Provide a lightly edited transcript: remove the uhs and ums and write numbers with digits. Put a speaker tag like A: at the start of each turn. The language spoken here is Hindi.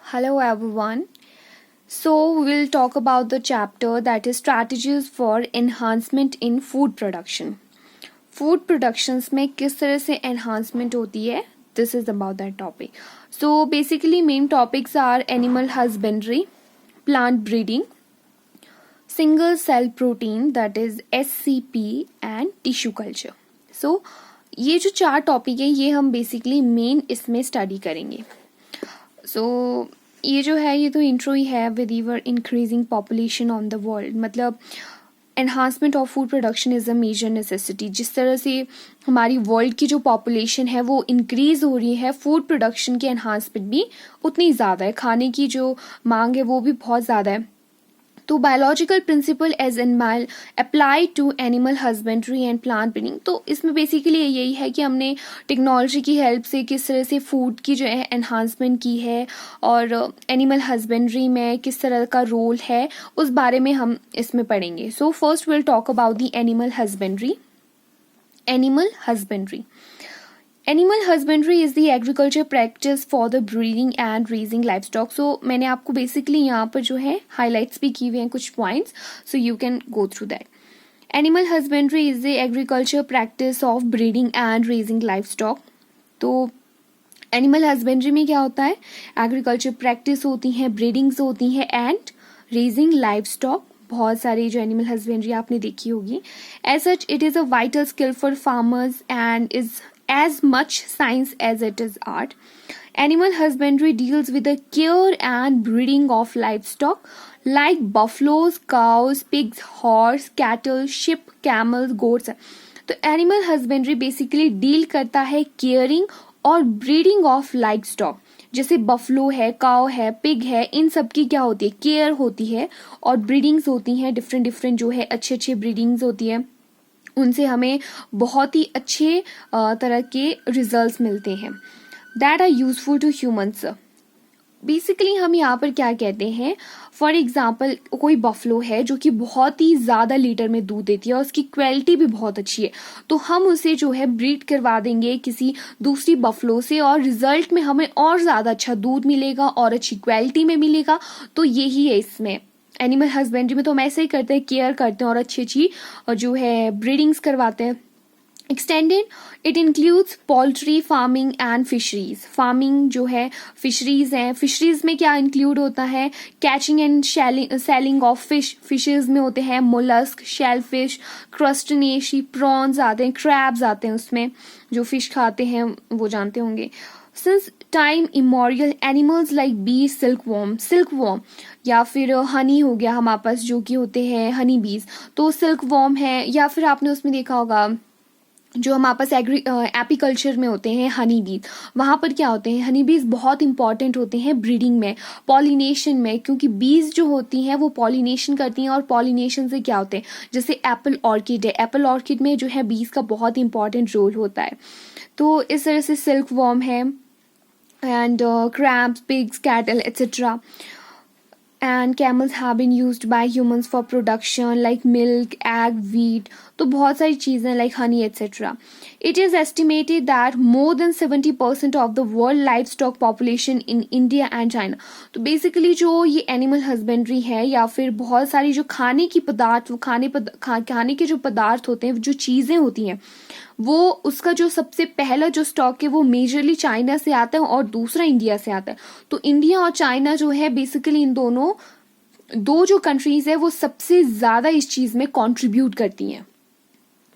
A: Hello everyone. So we'll talk about the chapter that is strategies for enhancement in food production. Food productions में किस तरह से enhancement होती है? This is about that topic. So basically main topics are animal husbandry, plant breeding, single cell protein that is SCP and tissue culture. So ये जो 4 टॉपिक है ये हम बेसिकली मेन इसमें स्टडी करेंगे. सो ये जो है ये तो इंट्रो ही है. With ever increasing population on the world, मतलब enhancement of food production is a major necessity. जिस तरह से हमारी वर्ल्ड की जो पॉपुलेशन है वो इंक्रीज हो रही है, फूड प्रोडक्शन की एनहांसमेंट भी उतनी ज़्यादा है. खाने की जो मांग है वो भी बहुत ज़्यादा है. तो biological principle as animal apply to animal husbandry and plant breeding. तो इसमें बेसिकली यही है कि हमने टेक्नोलॉजी की हेल्प से किस तरह से फूड की जो है एनहांसमेंट की है और एनिमल हस्बेंड्री में किस तरह का रोल है उस बारे में हम इसमें पढ़ेंगे. So first will talk about the animal husbandry. Animal husbandry Animal husbandry is the agriculture practice for the breeding and raising livestock. So मैंने आपको basically यहाँ पर जो है highlights भी किए हुए हैं कुछ points, so you can go through that. Animal husbandry is the agriculture practice of breeding and raising livestock. तो animal husbandry में क्या होता है? Agriculture practice होती हैं, breedings होती हैं and raising livestock. बहुत सारी जो एनिमल हस्बेंड्री आपने देखी होगी. As such it is a vital skill for farmers and is as much science as it is art. Animal husbandry deals with the care and breeding of livestock like buffaloes, cows, pigs, horse, cattle, sheep, camels, goats. तो एनिमल हस्बेंड्री बेसिकली डील करता है केयरिंग और ब्रीडिंग ऑफ लाइवस्टॉक. जैसे बफलो है, काव है, पिग है, इन सब की क्या होती है? केयर होती है और ब्रीडिंग्स होती हैं. डिफरेंट जो है अच्छे ब्रीडिंग्स होती है, उनसे हमें बहुत ही अच्छे तरह के रिजल्ट्स मिलते हैं that are useful to humans. Basically हम यहाँ पर क्या कहते हैं, फॉर एग्जाम्पल कोई बफलो है जो कि बहुत ही ज़्यादा लीटर में दूध देती है और उसकी क्वालिटी भी बहुत अच्छी है, तो हम उसे जो है ब्रीड करवा देंगे किसी दूसरी बफलो से और रिजल्ट में हमें और ज़्यादा अच्छा दूध मिलेगा और अच्छी क्वालिटी में मिलेगा. तो यही है इसमें एनिमल हस्बेंड्री में. तो हम ऐसे ही करते हैं, केयर करते हैं और अच्छी जो है ब्रीडिंग्स करवाते हैं. Extended it includes poultry farming and fisheries. Farming जो है फिशरीज हैं, फिशरीज में क्या इंक्लूड होता है? Catching and selling of fishes में होते हैं मोलस्क, शेलफिश, क्रस्टेशियन, प्रॉन्स आते हैं, क्रैब्स आते हैं. उसमें जो फिश खाते हैं वो जानते होंगे. Since time immemorial animals like bee, silkworm या फिर हनी हो गया हमारे पास जो कि होते हैं हनी बीज, तो सिल्कवॉर्म है. या फिर आपने उसमें देखा होगा जो हमारे पास एपीकल्चर में होते हैं हनी बीज, वहाँ पर क्या होते हैं? हनी बीज बहुत इंपॉर्टेंट होते हैं ब्रीडिंग में, पॉलिनेशन में, क्योंकि बीज जो होती हैं वो पॉलिनेशन करती हैं और पॉलिनेशन से क्या होते हैं? जैसे एप्पल ऑर्किड है, एप्पल ऑर्किड में जो है बीज का बहुत इंपॉर्टेंट रोल होता है. तो इस तरह से सिल्कवॉर्म है and crabs, pigs, cattle, etc. And camels have been used by humans for production like milk, egg, wheat. तो बहुत सारी चीज़ें like honey, etc. It is estimated that more than 70% of the world livestock population in India and China. तो basically जो ये animal husbandry है या फिर बहुत सारी जो खाने की पदार्थ, वो खाने के जो पदार्थ होते हैं, जो चीज़ें होती हैं, वो उसका जो सबसे पहला जो स्टॉक है वो मेजरली चाइना से आता है और दूसरा इंडिया से आता है. तो इंडिया और चाइना जो है बेसिकली इन दो जो कंट्रीज है वो सबसे ज़्यादा इस चीज़ में कंट्रीब्यूट करती हैं.